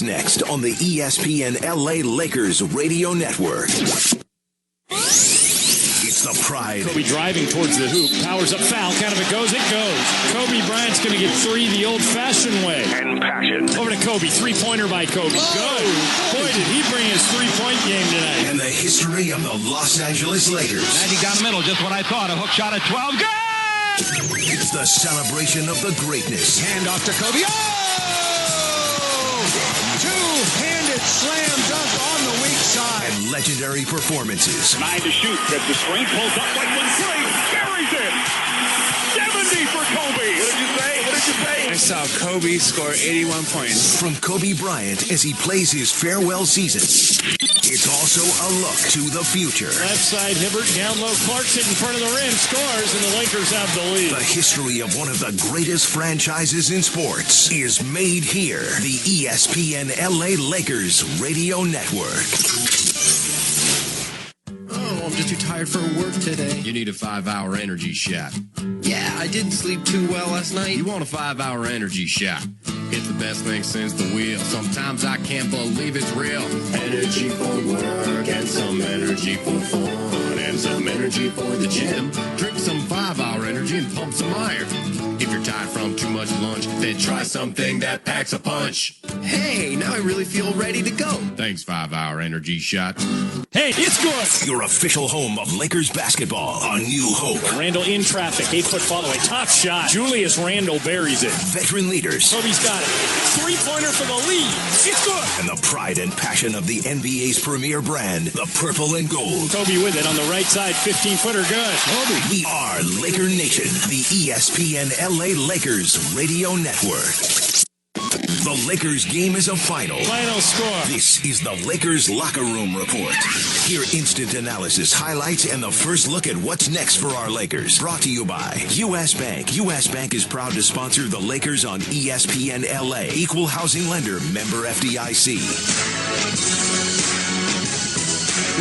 Next on the ESPN LA Lakers radio network. It's the pride. Kobe driving towards the hoop. Powers up, foul. Count if it goes, it goes. Kobe Bryant's going to get three the old-fashioned way. And passion. Over to Kobe. Three-pointer by Kobe. Good. Boy, did he bring his three-point game tonight. And the history of the Los Angeles Lakers. And he got middle, just what I thought. A hook shot at 12. Good! It's the celebration of the greatness. Hand off to Kobe. Two-handed slam dunk on the weak side. And legendary performances. 9 to shoot. Gets the screen. Pulls up like one three. Buries it. 70 for Kobe. What did you say? I saw Kobe score 81 points. From Kobe Bryant as he plays his farewell season. It's also a look to the future. Left side, Hibbert, down low, Clarkson in front of the rim, scores, and the Lakers have the lead. The history of one of the greatest franchises in sports is made here. The ESPN LA Lakers Radio Network. Oh, I'm just too tired for work today. You need a 5-hour energy shot. Yeah, I didn't sleep too well last night. You want a 5-hour energy shot. It's the best thing since the wheel. Sometimes I can't believe it's real. Energy for work and some energy for fun and some energy for the gym. Drink some 5-hour energy and pump some iron. If you're tired from too much lunch, then try something that packs a punch. Hey, now I really feel ready to go. Thanks, 5-hour energy shot. Hey, it's good. Your official home of Lakers basketball on New Hope. Randle in traffic, 8-foot follow, a top shot. Julius Randle buries it. Veteran leaders. Kobe's got it. Three-pointer for the lead. It's good. And the pride and passion of the NBA's premier brand, the purple and gold. Kobe with it on the right side, 15-footer good. Kobe. We are Laker Nation, the ESPN LA Lakers Radio Network. The Lakers game is a final. Final score. This is the Lakers Locker Room Report. Hear instant analysis, highlights, and the first look at what's next for our Lakers. Brought to you by U.S. Bank. U.S. Bank is proud to sponsor the Lakers on ESPN LA. Equal housing lender, member FDIC.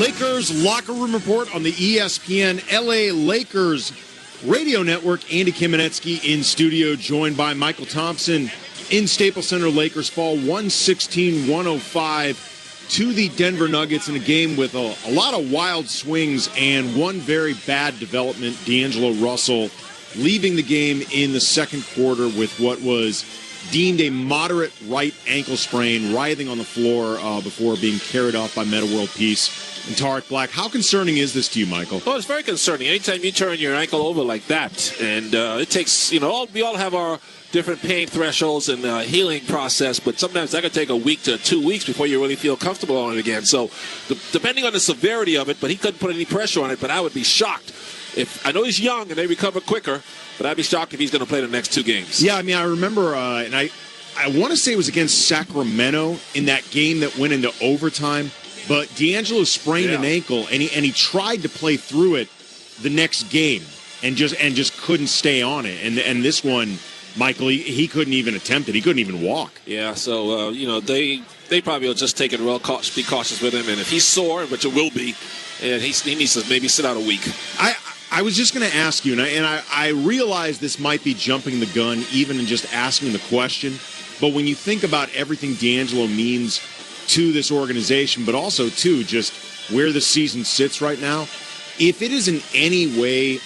Lakers Locker Room Report on the ESPN LA Lakers Radio Network. Andy Kamenetsky in studio, joined by Michael Thompson in Staples Center. Lakers fall 116-105 to the Denver Nuggets in a game with a lot of wild swings and one very bad development. D'Angelo Russell leaving the game in the second quarter with what was deemed a moderate right ankle sprain, writhing on the floor before being carried off by Metta World Peace and Tarek Black. How concerning is this to you, Michael? Well, it's very concerning. Anytime you turn your ankle over like that, and it takes, we all have our different pain thresholds and healing process, but sometimes that could take a week to 2 weeks before you really feel comfortable on it again. So depending on the severity of it, but he couldn't put any pressure on it, but I would be shocked. I know he's young and they recover quicker, but I'd be shocked if he's going to play the next 2 games. Yeah, I mean, I remember, and I want to say it was against Sacramento in that game that went into overtime, but D'Angelo sprained an ankle, and he tried to play through it the next game and just couldn't stay on it. And this one, Michael, he couldn't even attempt it. He couldn't even walk. Yeah, so, they probably will just take it real be cautious with him. And if he's sore, which it will be, and he needs to maybe sit out a week. I was just going to ask you, and I realize this might be jumping the gun even in just asking the question, but when you think about everything D'Angelo means to this organization, but also to just where the season sits right now, if it is in any way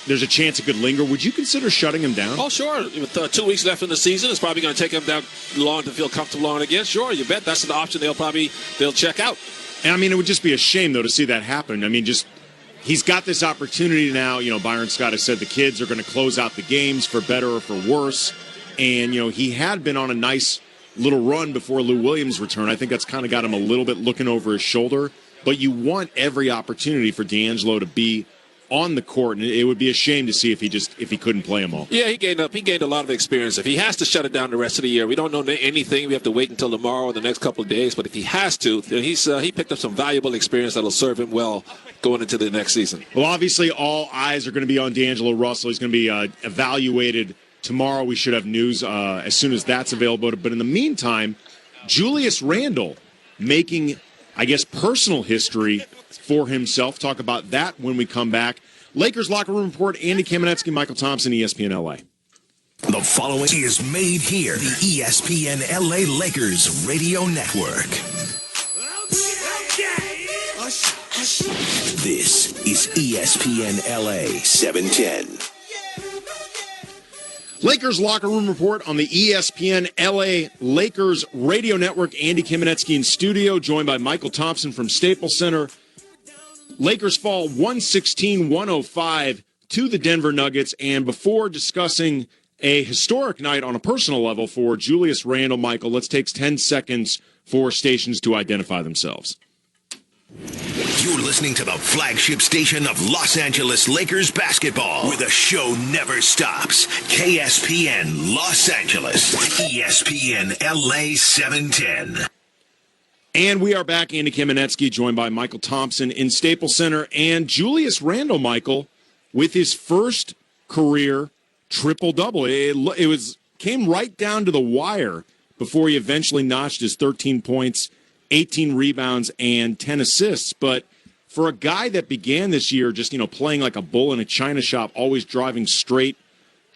there's a chance it could linger, would you consider shutting him down? Oh, sure. With 2 weeks left in the season, it's probably going to take him down long to feel comfortable on again. Sure, you bet that's an option they'll check out. And I mean, it would just be a shame, though, to see that happen. I mean, he's got this opportunity now. Byron Scott has said the kids are going to close out the games for better or for worse. And, he had been on a nice little run before Lou Williams' return. I think that's kind of got him a little bit looking over his shoulder. But you want every opportunity for D'Angelo to be on the court, and it would be a shame to see if he couldn't play them all. Yeah, he gained a lot of experience. If he has to shut it down the rest of the year, we don't know anything. We have to wait until tomorrow or the next couple of days. But if he has to, then he picked up some valuable experience that'll serve him well going into the next season. Well, obviously, all eyes are going to be on D'Angelo Russell. He's going to be evaluated tomorrow. We should have news as soon as that's available. But in the meantime, Julius Randle making, I guess, personal history for himself. Talk about that when we come back. Lakers Locker Room Report, Andy Kamenetsky, Michael Thompson, ESPN LA. The following is made here. The ESPN LA Lakers Radio Network. This is ESPN LA 710. Lakers Locker Room Report on the ESPN LA Lakers Radio Network. Andy Kamenetsky in studio, joined by Michael Thompson from Staples Center. Lakers fall 116-105 to the Denver Nuggets. And before discussing a historic night on a personal level for Julius Randle, Michael, let's take 10 seconds for stations to identify themselves. You're listening to the flagship station of Los Angeles Lakers basketball, where the show never stops. KSPN Los Angeles, ESPN LA 710. And we are back. Andy Kamenetsky, joined by Michael Thompson in Staples Center. And Julius Randle, Michael, with his first career triple-double. It came right down to the wire before he eventually notched his 13 points, 18 rebounds, and 10 assists. But for a guy that began this year just, playing like a bull in a china shop, always driving straight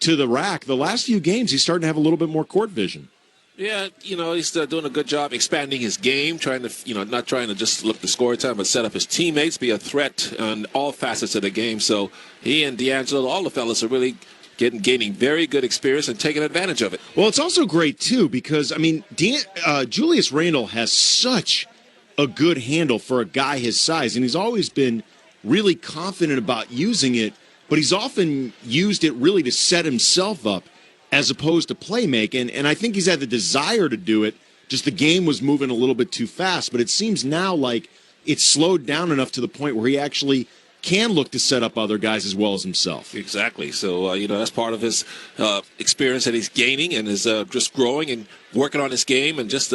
to the rack, the last few games he's starting to have a little bit more court vision. Yeah, he's doing a good job expanding his game, trying to, not trying to just look the score time, but set up his teammates, be a threat on all facets of the game. So he and D'Angelo, all the fellas are really gaining very good experience and taking advantage of it. Well, it's also great, too, because, Julius Randle has such a good handle for a guy his size, and he's always been really confident about using it, but he's often used it really to set himself up as opposed to play make, and I think he's had the desire to do it, just the game was moving a little bit too fast, but it seems now like it's slowed down enough to the point where he actually can look to set up other guys as well as himself. Exactly. So, that's part of his experience that he's gaining and is just growing and working on his game and just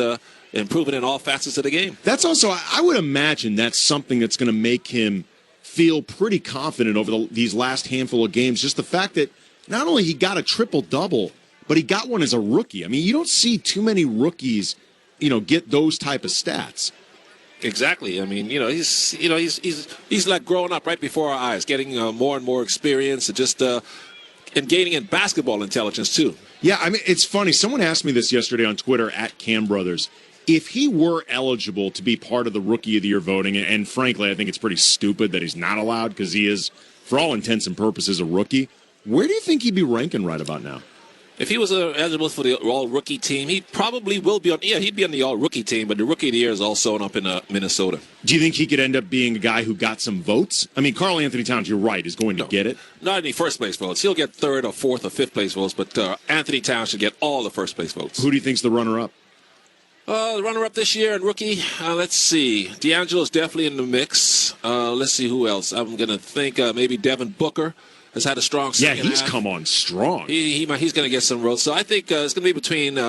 improving in all facets of the game. That's also, I would imagine that's something that's going to make him feel pretty confident over these last handful of games. Just the fact that not only he got a triple-double, but he got one as a rookie. I mean, you don't see too many rookies, get those type of stats. Exactly. I mean, he's like growing up right before our eyes, getting more and more experience and just and gaining in basketball intelligence too. Yeah, I mean, it's funny. Someone asked me this yesterday on Twitter at Cam Brothers. If he were eligible to be part of the Rookie of the Year voting, and frankly, I think it's pretty stupid that he's not allowed because he is, for all intents and purposes, a rookie. Where do you think he'd be ranking right about now? If he was eligible for the All-Rookie team, he probably will be on. Yeah, he'd be on the All-Rookie team, but the Rookie of the Year is all sewn up in Minnesota. Do you think he could end up being a guy who got some votes? I mean, Karl Anthony Towns, you're right, is going to get it. Not any first-place votes. He'll get third or fourth or fifth-place votes, but Anthony Towns should get all the first-place votes. Who do you think's the runner-up? The runner-up this year and rookie, let's see. D'Angelo's definitely in the mix. Let's see who else. I'm going to think maybe Devin Booker has had a strong second half. Yeah, he's come on strong. He's going to get some votes. So I think it's going to be between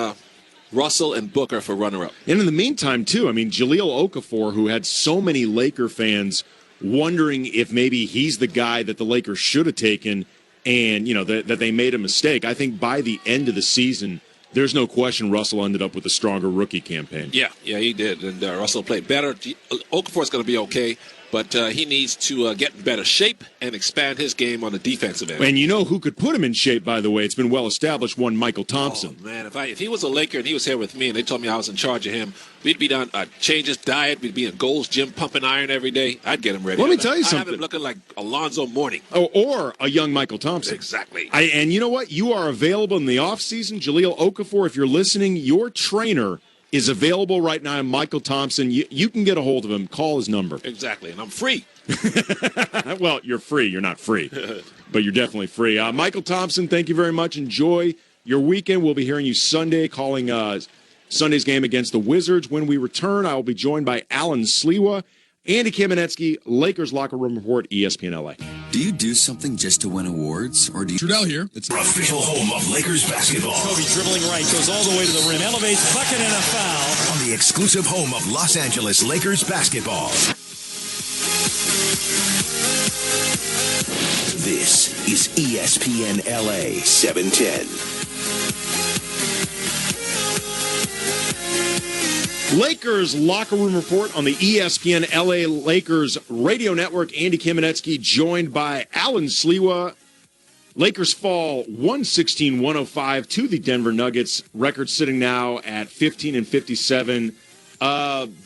Russell and Booker for runner-up. And in the meantime, too, Jahlil Okafor, who had so many Laker fans wondering if maybe he's the guy that the Lakers should have taken and, that they made a mistake. I think by the end of the season, there's no question Russell ended up with a stronger rookie campaign. Yeah, he did. And Russell played better. Okafor's going to be okay, but he needs to get in better shape and expand his game on the defensive end. And you know who could put him in shape, by the way? It's been well established, one Michael Thompson. Oh, man, if he was a Laker and he was here with me and they told me I was in charge of him, we'd be done, change his diet, we'd be in Gold's Gym pumping iron every day. I'd get him ready. Let me tell you something. I have him looking like Alonzo Mourning. Oh, or a young Michael Thompson. Exactly. And you know what? You are available in the offseason. Jahlil Okafor, if you're listening, your trainer is available right now, Michael Thompson. You can get a hold of him. Call his number. Exactly, and I'm free. Well, you're free. You're not free, but you're definitely free. Michael Thompson, thank you very much. Enjoy your weekend. We'll be hearing you Sunday, calling Sunday's game against the Wizards. When we return, I will be joined by Alan Sliwa, Andy Kamenetsky, Lakers Locker Room Report, ESPN LA. Do you do something just to win awards, or do you... Trudell here. It's our official home of Lakers basketball. Kobe dribbling right, goes all the way to the rim, elevates, bucket, and a foul. On the exclusive home of Los Angeles Lakers basketball. This is ESPN LA 710. Lakers Locker Room Report on the ESPN LA Lakers Radio Network. Andy Kamenetsky joined by Alan Sliwa. Lakers fall 116-105 to the Denver Nuggets. Record sitting now at 15-57.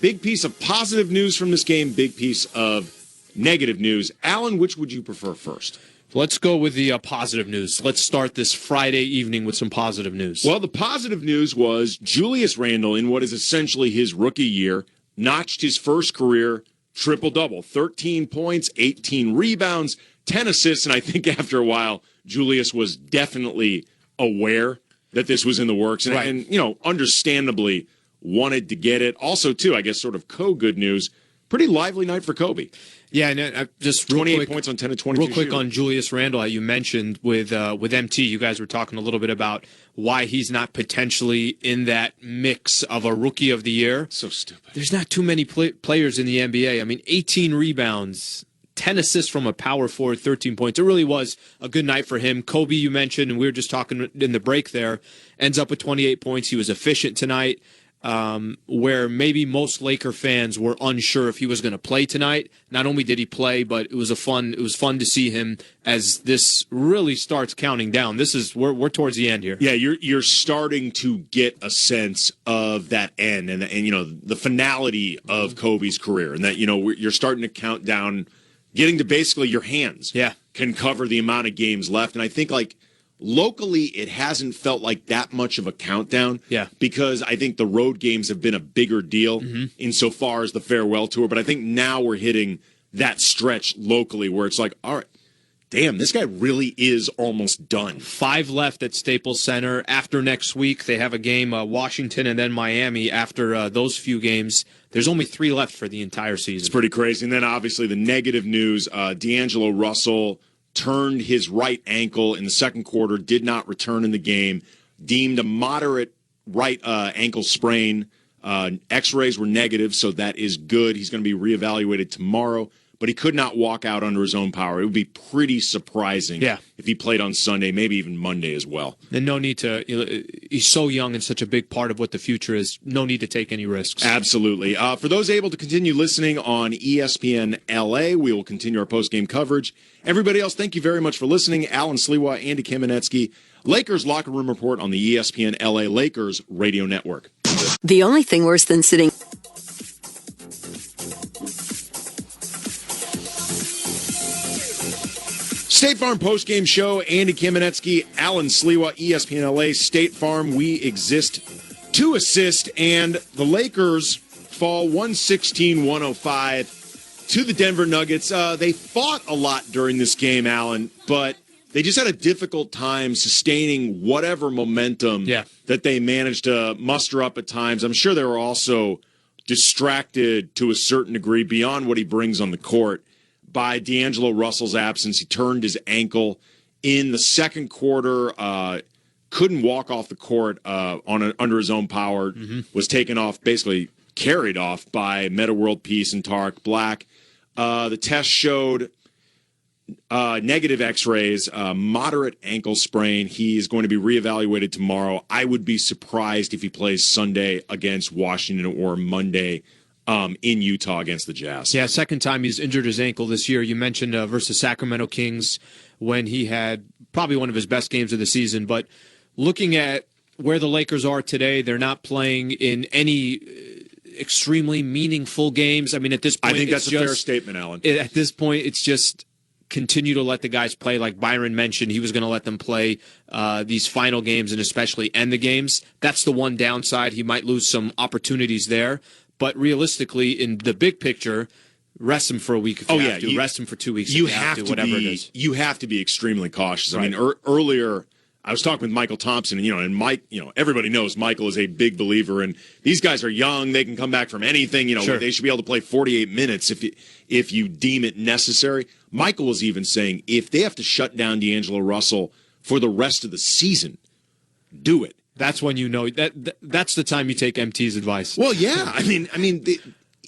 Big piece of positive news from this game, big piece of negative news. Alan, which would you prefer first? Let's go with the positive news. Let's start this Friday evening with some positive news. Well, the positive news was Julius Randle, in what is essentially his rookie year, notched his first career triple-double. 13 points, 18 rebounds, 10 assists, and I think after a while, Julius was definitely aware that this was in the works and understandably wanted to get it. Also, too, I guess sort of co-good news, pretty lively night for Kobe. Yeah, and just 28 points on 10 to 22. Real quick on Julius Randle, you mentioned with MT, you guys were talking a little bit about why he's not potentially in that mix of a Rookie of the Year. So stupid. There's not too many players in the NBA. I mean, 18 rebounds, 10 assists from a power forward, 13 points. It really was a good night for him. Kobe, you mentioned, and we were just talking in the break there, ends up with 28 points. He was efficient tonight, where maybe most Laker fans were unsure if he was going to play tonight. Not only did he play, but it was fun to see him as this really starts counting down. We're towards the end here. Yeah, you're starting to get a sense of that end and the finality of Kobe's career, and that you're starting to count down. Getting to basically your hands can cover the amount of games left. And I think, locally, it hasn't felt like that much of a countdown. Yeah. Because I think the road games have been a bigger deal insofar as the farewell tour. But I think now we're hitting that stretch locally where it's like, all right, damn, this guy really is almost done. 5 left at Staples Center. After next week, they have a game, Washington and then Miami. After those few games, there's only 3 left for the entire season. It's pretty crazy. And then, obviously, the negative news, D'Angelo Russell turned his right ankle in the second quarter, did not return in the game, deemed a moderate right ankle sprain. X-rays were negative, so that is good. He's going to be reevaluated tomorrow. But he could not walk out under his own power. It would be pretty surprising if he played on Sunday, maybe even Monday as well. And no need to, he's so young and such a big part of what the future is. No need to take any risks. Absolutely. For those able to continue listening on ESPN LA, we will continue our post-game coverage. Everybody else, thank you very much for listening. Alan Sliwa, Andy Kamenetsky, Lakers Locker Room Report on the ESPN LA Lakers Radio Network. The only thing worse than sitting... State Farm postgame show, Andy Kamenetsky, Alan Sliwa, ESPN LA, State Farm, we exist to assist, and the Lakers fall 116-105 to the Denver Nuggets. They fought a lot during this game, Alan, but they just had a difficult time sustaining whatever momentum that they managed to muster up at times. I'm sure they were also distracted to a certain degree beyond what he brings on the court by D'Angelo Russell's absence. He turned his ankle in the second quarter, couldn't walk off the court under his own power, was taken off, basically carried off by Meta World Peace and Tarek Black. The test showed negative X-rays, moderate ankle sprain. He is going to be reevaluated tomorrow. I would be surprised if he plays Sunday against Washington or Monday in Utah against the Jazz. Yeah, second time he's injured his ankle this year. You mentioned versus Sacramento Kings when he had probably one of his best games of the season. But looking at where the Lakers are today, they're not playing in any extremely meaningful games. I mean, at this point, I think that's a fair statement, Alan. At this point, it's just continue to let the guys play. Like Byron mentioned, he was going to let them play these final games and especially end the games. That's the one downside. He might lose some opportunities there. But realistically, in the big picture, rest him for a week if you have to. Rest him for 2 weeks if you have to, whatever it is. You have to be extremely cautious. Right. I mean, earlier I was talking with Michael Thompson, and Mike, everybody knows Michael is a big believer, and these guys are young. They can come back from anything. Sure. They should be able to play 48 minutes if you deem it necessary. Michael was even saying if they have to shut down D'Angelo Russell for the rest of the season, do it. That's when you know that's the time you take MT's advice. Well, yeah. I mean,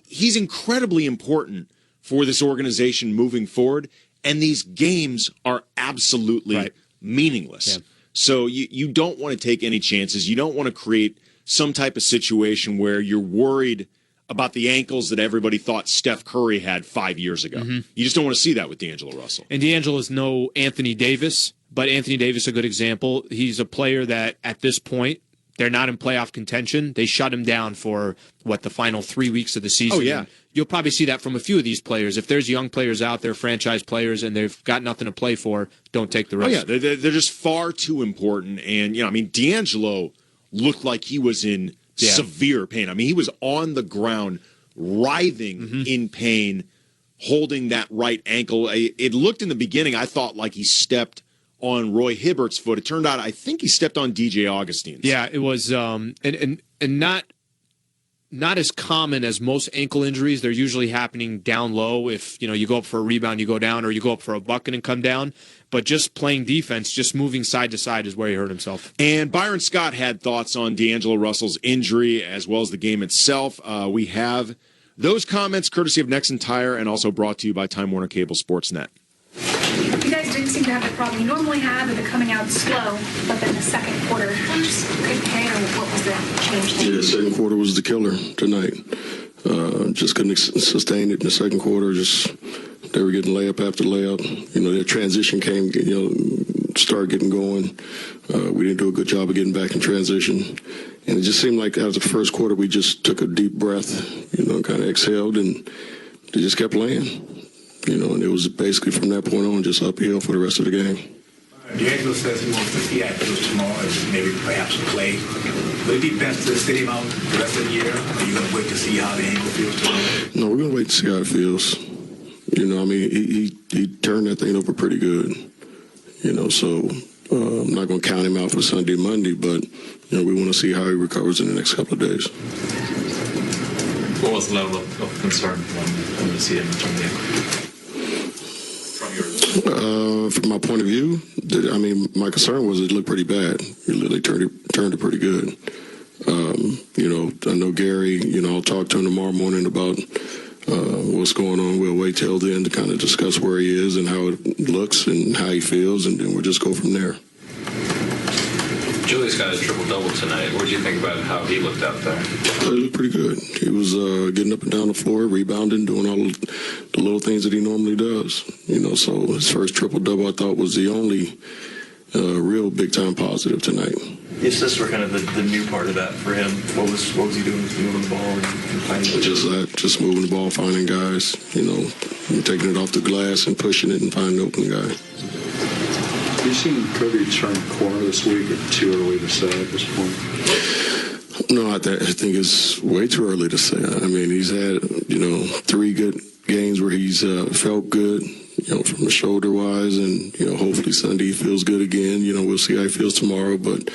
he's incredibly important for this organization moving forward, and these games are absolutely meaningless. Yeah. So you don't want to take any chances. You don't want to create some type of situation where you're worried about the ankles that everybody thought Steph Curry had 5 years ago. You just don't want to see that with D'Angelo Russell. And D'Angelo is no Anthony Davis, but Anthony Davis is a good example. He's a player that, at this point, they're not in playoff contention. They shut him down for, the final 3 weeks of the season. Oh, yeah. You'll probably see that from a few of these players. If there's young players out there, franchise players, and they've got nothing to play for, don't take the risk. Oh, yeah, they're just far too important. And, D'Angelo looked like he was in severe pain. He was on the ground, writhing in pain, holding that right ankle. It looked in the beginning, I thought, like he stepped on Roy Hibbert's foot. It turned out, I think he stepped on DJ Augustine's. Yeah, it was, and not as common as most ankle injuries. They're usually happening down low. If you go up for a rebound, you go down, or you go up for a bucket and come down. But just playing defense, just moving side to side is where he hurt himself. And Byron Scott had thoughts on D'Angelo Russell's injury as well as the game itself. We have those comments courtesy of Nexen Tire and also brought to you by Time Warner Cable Sportsnet. You guys didn't seem to have the problem you normally have with it coming out slow, but then the second quarter just couldn't hang, or what was the change? Yeah, second quarter was the killer tonight. Just couldn't sustain it in the second quarter. They were getting layup after layup. Their transition came, started getting going. We didn't do a good job of getting back in transition. And it just seemed like after the first quarter, we just took a deep breath, kind of exhaled, and they just kept playing. And it was basically from that point on just uphill for the rest of the game. D'Angelo says he wants to see Phil's tomorrow and maybe perhaps play. Would it be best to sit him out the rest of the year? Or are you going to wait to see how the ankle feels tomorrow? No, we're going to wait to see how it feels. He turned that thing over pretty good. So I'm not going to count him out for Sunday, Monday, but, we want to see how he recovers in the next couple of days. What was the level of concern when you see him from the ankle? From my point of view, my concern was it looked pretty bad. He literally turned it pretty good. I know Gary, I'll talk to him tomorrow morning about what's going on. We'll wait till then to kind of discuss where he is and how it looks and how he feels, and then we'll just go from there. Julius got a triple-double tonight. What did you think about how he looked out there? He looked pretty good. He was getting up and down the floor, rebounding, doing all the little things that he normally does. So his first triple-double, I thought, was the only real big-time positive tonight. The assists were kind of the new part of that for him. What was he doing? Moving the ball and finding it? Just moving the ball, finding guys, taking it off the glass and pushing it and finding the open guy. Have you seen Kobe turn the corner this week, or too early to say at this point? No, I think it's way too early to say. He's had, 3 good games where he's felt good, from the shoulder-wise, and, hopefully Sunday he feels good again. We'll see how he feels tomorrow, but,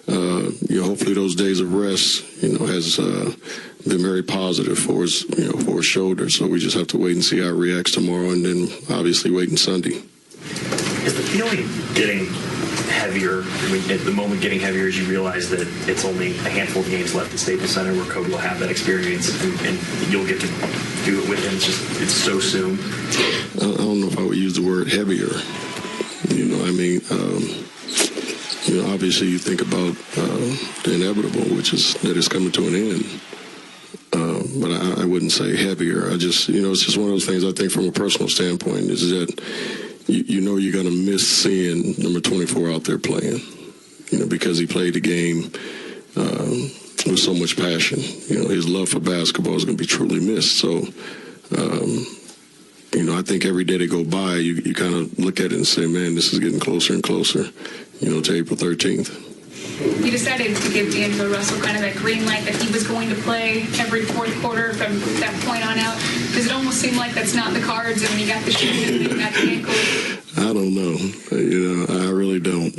hopefully those days of rest, has been very positive for his shoulder. So we just have to wait and see how it reacts tomorrow, and then obviously wait on Sunday. Is the feeling getting heavier, at the moment getting heavier as you realize that it's only a handful of games left at Staples Center where Kobe will have that experience and you'll get to do it with him? It's so soon. I don't know if I would use the word heavier. Obviously you think about the inevitable, which is that it's coming to an end. But I wouldn't say heavier. It's just one of those things I think from a personal standpoint is that you're going to miss seeing number 24 out there playing, because he played the game with so much passion. His love for basketball is going to be truly missed. So, I think every day they go by, you kind of look at it and say, man, this is getting closer and closer, to April 13th. You decided to give D'Angelo Russell kind of that green light that he was going to play every fourth quarter from that point on out. Does it almost seem like that's not the cards, and when you got the shoes and you got the ankle? I don't know. I really don't.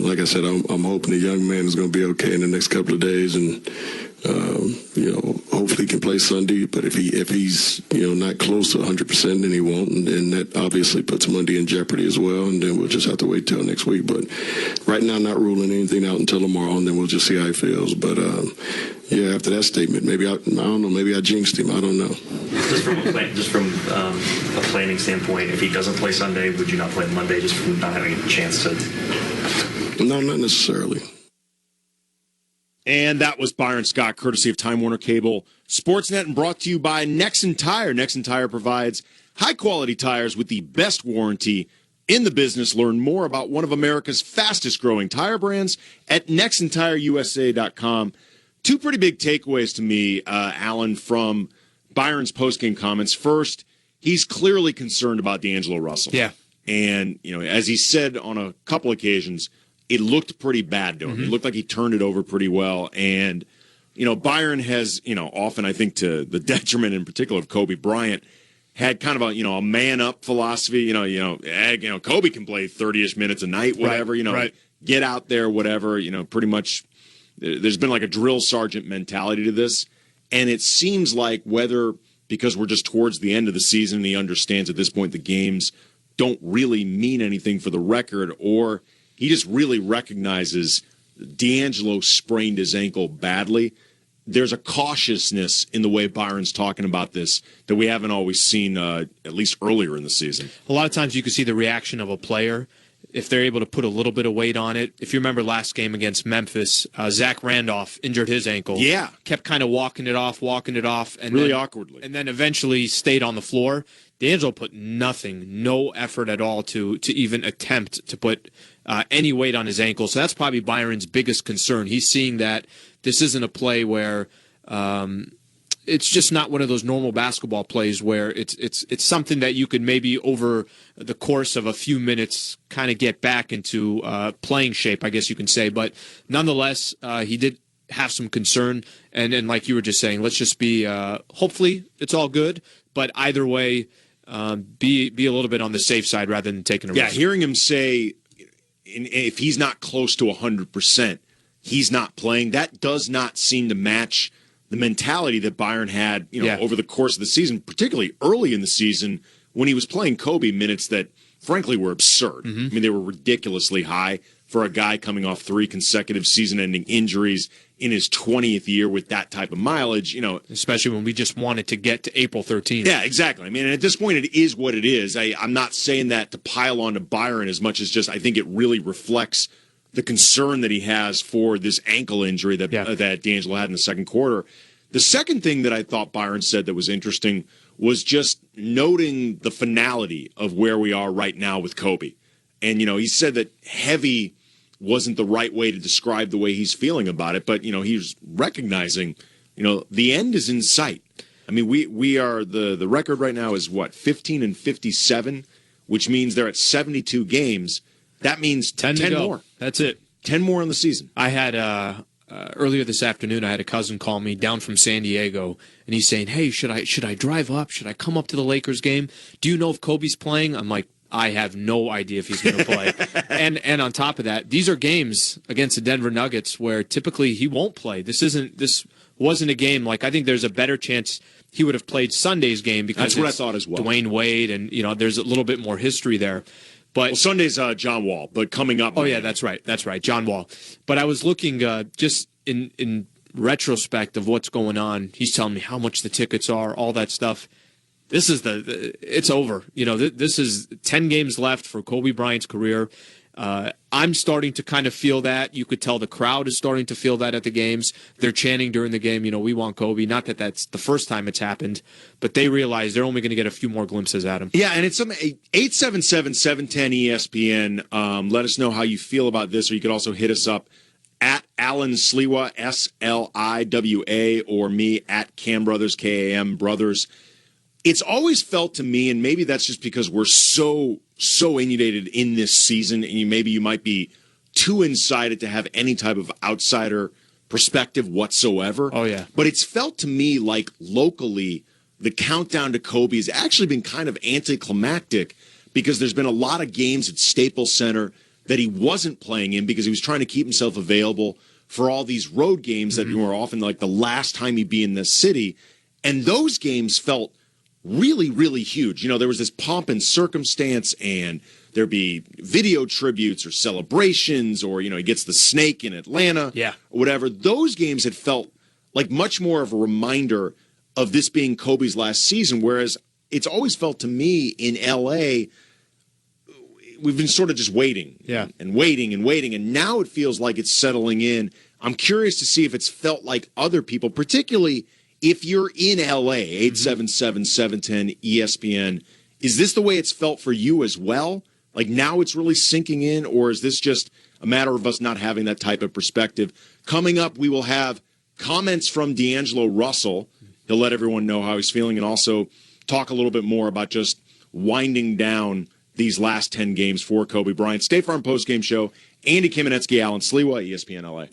Like I said, I'm hoping the young man is going to be okay in the next couple of days, and hopefully he can play Sunday. But if he's not close to 100%, then he won't, and then that obviously puts Monday in jeopardy as well. And then we'll just have to wait till next week. But right now, not ruling anything out until tomorrow, and then we'll just see how he feels. But after that statement, maybe I don't know. Maybe I jinxed him. I don't know. Just from a planning standpoint, if he doesn't play Sunday, would you not play Monday just from not having a chance to? No, not necessarily. And that was Byron Scott, courtesy of Time Warner Cable Sportsnet, and brought to you by Nexen Tire. Nexen Tire provides high-quality tires with the best warranty in the business. Learn more about one of America's fastest-growing tire brands at nexentireusa.com. Two pretty big takeaways to me, Alan, from Byron's postgame comments. First, he's clearly concerned about D'Angelo Russell. Yeah. And, as he said on a couple occasions, it looked pretty bad to him. Mm-hmm. It looked like he turned it over pretty well. And, Byron has, often, I think, to the detriment in particular of Kobe Bryant, had kind of a man-up philosophy. Kobe can play 30-ish minutes a night, whatever, right. Get out there, whatever, pretty much. There's been like a drill sergeant mentality to this. And it seems like whether because we're just towards the end of the season, he understands at this point the games don't really mean anything for the record, or he just really recognizes D'Angelo sprained his ankle badly. There's a cautiousness in the way Byron's talking about this that we haven't always seen, at least earlier in the season. A lot of times you can see the reaction of a player if they're able to put a little bit of weight on it. If you remember last game against Memphis, Zach Randolph injured his ankle. Yeah. Kept kind of walking it off, and really then, awkwardly. And then eventually stayed on the floor. D'Angelo put no effort at all to even attempt to put any weight on his ankle. So that's probably Byron's biggest concern. He's seeing that this isn't a play where it's just not one of those normal basketball plays where it's something that you could maybe over the course of a few minutes kind of get back into playing shape, I guess you can say. But nonetheless, he did have some concern. And like you were just saying, let's just be hopefully it's all good. But either way, be a little bit on the safe side rather than taking a risk. Yeah, hearing him say if he's not close to 100%, he's not playing. That does not seem to match the mentality that Byron had, over the course of the season, particularly early in the season when he was playing Kobe minutes that, frankly, were absurd. Mm-hmm. I mean, they were ridiculously high for a guy coming off 3 consecutive season-ending injuries in his 20th year with that type of mileage. Especially when we just wanted to get to April 13th. Yeah, exactly. I mean, and at this point, it is what it is. I'm not saying that to pile on to Byron as much as just I think it really reflects the concern that he has for this ankle injury that D'Angelo had in the second quarter. The second thing that I thought Byron said that was interesting was just noting the finality of where we are right now with Kobe. And, he said that heavy wasn't the right way to describe the way he's feeling about it, but, he's recognizing, the end is in sight. I mean, we are, the record right now is 15-57, which means they're at 72 games. That means 10 more. That's it. 10 more in the season. I had earlier this afternoon, I had a cousin call me down from San Diego, and he's saying, "Hey, should I drive up? Should I come up to the Lakers game? Do you know if Kobe's playing?" I'm like, I have no idea if he's going to play. and on top of that, these are games against the Denver Nuggets where typically he won't play. This wasn't a game like I think there's a better chance he would have played Sunday's game because that's what I thought as well. Dwayne Wade, and there's a little bit more history there. But Sunday's John Wall, but coming up. Oh, yeah, that's right, John Wall. But I was looking just in retrospect of what's going on. He's telling me how much the tickets are, all that stuff. This is it's over. This is 10 games left for Kobe Bryant's career. I'm starting to kind of feel that. You could tell the crowd is starting to feel that at the games. They're chanting during the game, we want Kobe. Not that that's the first time it's happened, but they realize they're only going to get a few more glimpses at him. Yeah, and it's 877-710-ESPN. Let us know how you feel about this, or you could also hit us up at Alan Sliwa, Sliwa, or me at Cam Brothers, Kam Brothers. It's always felt to me, and maybe that's just because we're so inundated in this season, and maybe you might be too inside it to have any type of outsider perspective whatsoever. Oh, yeah. But it's felt to me like locally, the countdown to Kobe has actually been kind of anticlimactic because there's been a lot of games at Staples Center that he wasn't playing in because he was trying to keep himself available for all these road games that were often like the last time he'd be in this city. And those games felt really, really huge. There was this pomp and circumstance, and there'd be video tributes or celebrations, or, he gets the snake in Atlanta, or whatever. Those games had felt like much more of a reminder of this being Kobe's last season, whereas it's always felt to me in L.A., we've been sort of just waiting and waiting and waiting, and now it feels like it's settling in. I'm curious to see if it's felt like other people, particularly if you're in LA, 877-710 ESPN. Is this the way it's felt for you as well? Like now it's really sinking in, or is this just a matter of us not having that type of perspective? Coming up, we will have comments from D'Angelo Russell. He'll let everyone know how he's feeling and also talk a little bit more about just winding down these last 10 games for Kobe Bryant. State Farm Postgame Show. Andy Kamenetsky, Alan Sliwa, ESPN LA.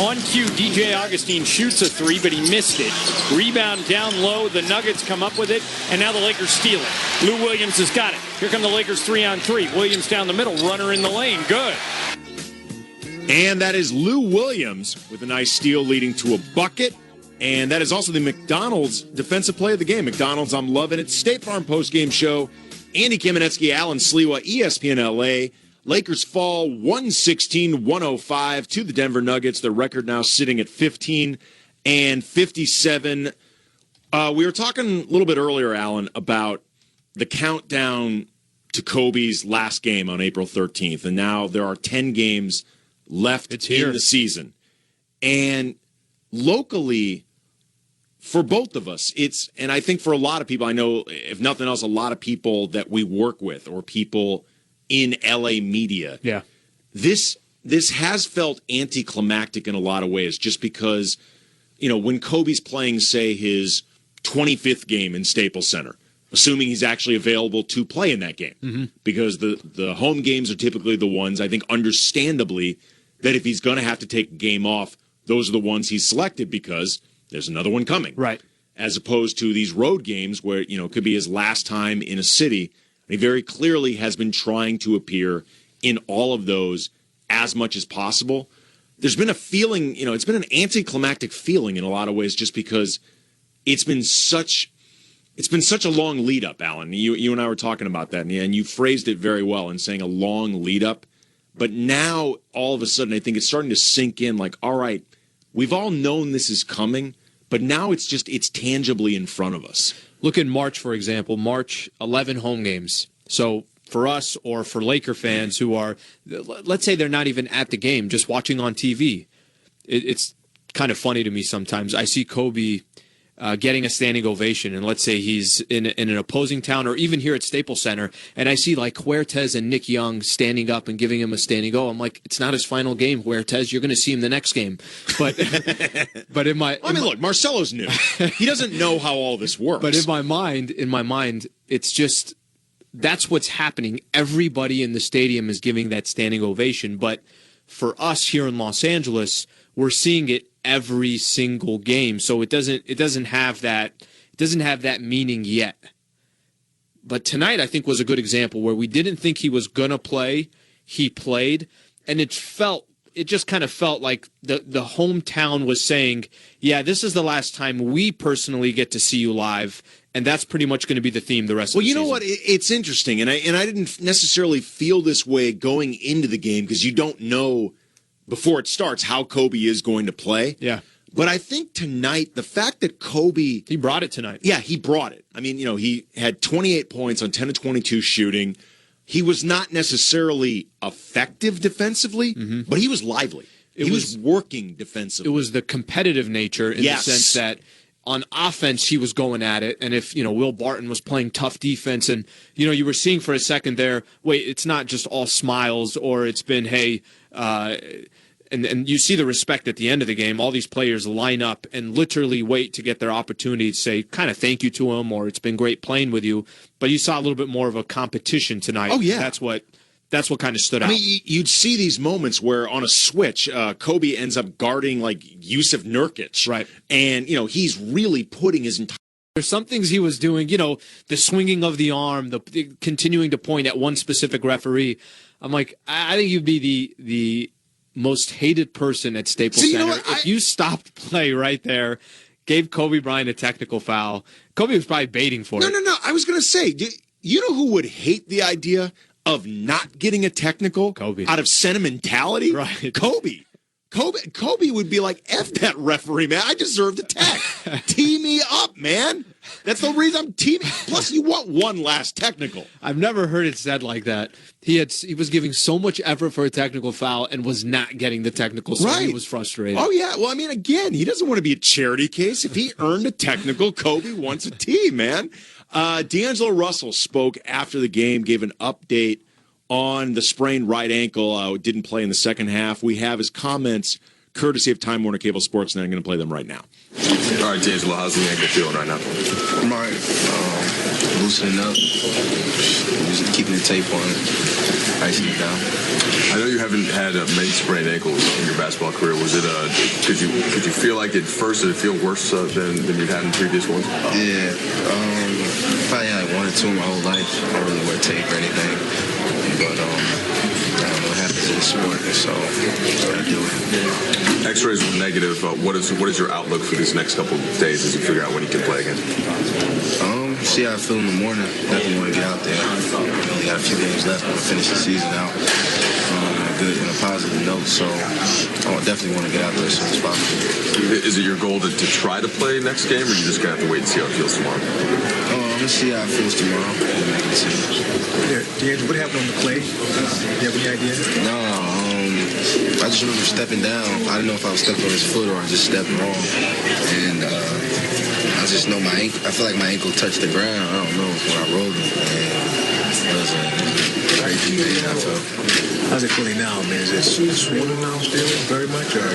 On cue, DJ Augustine shoots a three, but he missed it. Rebound down low. The Nuggets come up with it, and now the Lakers steal it. Lou Williams has got it. Here come the Lakers 3-on-3. Williams down the middle, runner in the lane. Good. And that is Lou Williams with a nice steal leading to a bucket. And that is also the McDonald's defensive play of the game. McDonald's, I'm loving it. State Farm Postgame Show. Andy Kamenetsky, Alan Sliwa, ESPN LA. Lakers fall 116-105 to the Denver Nuggets. Their record now sitting at 15-57. We were talking a little bit earlier, Alan, about the countdown to Kobe's last game on April 13th. And now there are 10 games left in the season. And locally, for both of us, and I think for a lot of people, I know, if nothing else, a lot of people that we work with or people in LA media. Yeah. This has felt anticlimactic in a lot of ways, just because, when Kobe's playing, say, his 25th game in Staples Center, assuming he's actually available to play in that game, because the home games are typically the ones, I think, understandably, that if he's going to have to take a game off, those are the ones he's selected because there's another one coming. Right. As opposed to these road games where, it could be his last time in a city. He very clearly has been trying to appear in all of those as much as possible. There's been a feeling, it's been an anticlimactic feeling in a lot of ways, just because it's been such a long lead up, Alan. You and I were talking about that, and you phrased it very well in saying a long lead up. But now, all of a sudden, I think it's starting to sink in like, all right, we've all known this is coming, but now it's tangibly in front of us. Look at March, for example. March, 11 home games. So for us or for Laker fans who are, let's say they're not even at the game, just watching on TV, it's kind of funny to me sometimes. I see Kobe getting a standing ovation, and let's say he's in an opposing town or even here at Staples Center, and I see like Huertas and Nick Young standing up and giving him a standing O. I'm like, it's not his final game, Huertas. You're going to see him the next game. But look, Marcelo's new. He doesn't know how all this works. But in my mind, it's just that's what's happening. Everybody in the stadium is giving that standing ovation, but for us here in Los Angeles, we're seeing it every single game, so it doesn't have that meaning yet. But tonight, I think, was a good example where we didn't think he was gonna play. He played, and it just kind of felt like the hometown was saying, yeah, this is the last time we personally get to see you live, and that's pretty much going to be the theme the rest of the season. Well, you know what? It's interesting, and I didn't necessarily feel this way going into the game because you don't know before it starts how Kobe is going to play. Yeah. But I think tonight, the fact that Kobe... He brought it tonight. Yeah, he brought it. I mean, he had 28 points on 10 of 22 shooting. He was not necessarily effective defensively, but he was lively. He was working defensively. It was the competitive nature in the sense that on offense, he was going at it. And if, Will Barton was playing tough defense and, you were seeing for a second there, wait, it's not just all smiles or it's been, hey, and you see the respect at the end of the game. All these players line up and literally wait to get their opportunity to say kind of thank you to him or it's been great playing with you. But you saw a little bit more of a competition tonight. Oh, yeah. That's what kind of stood out. I mean, you'd see these moments where on a switch, Kobe ends up guarding like Yusuf Nurkic. Right. And, he's really putting his entire... There's some things he was doing, the swinging of the arm, the continuing to point at one specific referee. I'm like, I think you'd be the most hated person at Staples Center if you stopped play right there, gave Kobe Bryant a technical foul. Kobe was probably baiting for it. No. I was going to say, you know who would hate the idea of not getting a technical? Kobe. Out of sentimentality? Right. Kobe. Kobe would be like, F that referee, man. I deserve the tech. Tee me up, man. That's the reason I'm teaming. Plus, you want one last technical. I've never heard it said like that. He was giving so much effort for a technical foul and was not getting the technical, so he was frustrated. Oh, yeah. Well, I mean, again, he doesn't want to be a charity case. If he earned a technical, Kobe wants a tee, man. D'Angelo Russell spoke after the game, gave an update on the sprained right ankle. Didn't play in the second half. We have his comments courtesy of Time Warner Cable Sports, and I'm going to play them right now. All right, D'Angelo, how's the ankle feeling right now? I'm all right. Loosening up, keeping the tape on it, icing it down. I know you haven't had many sprained ankles in your basketball career. Was it? Could you feel like at first did it feel worse than you'd had in previous ones? Yeah, probably had like 1 or 2 my whole life. I don't really wear tape or anything, but I don't know what happens in the sport, so gotta do it. X-rays were negative. What is your outlook for these next couple of days as you figure out when you can play again? See how I feel in the morning. Definitely want to get out there. We only got a few games left. I want to finish the season out in a positive note. So I definitely want to get out there as soon as possible. Is it your goal to try to play next game, or you just gonna have to wait and see how it feels tomorrow? I'm gonna see how it feels tomorrow. D'Angelo, what happened on the play? Do you have any idea? No. I just remember stepping down. I didn't know if I was stepping on his foot or I just stepped wrong, and I just know my ankle. I feel like my ankle touched the ground. I don't know when I rolled it, and it was crazy, man. I felt. How's it feeling now, man? Is it swollen now still, very much, or?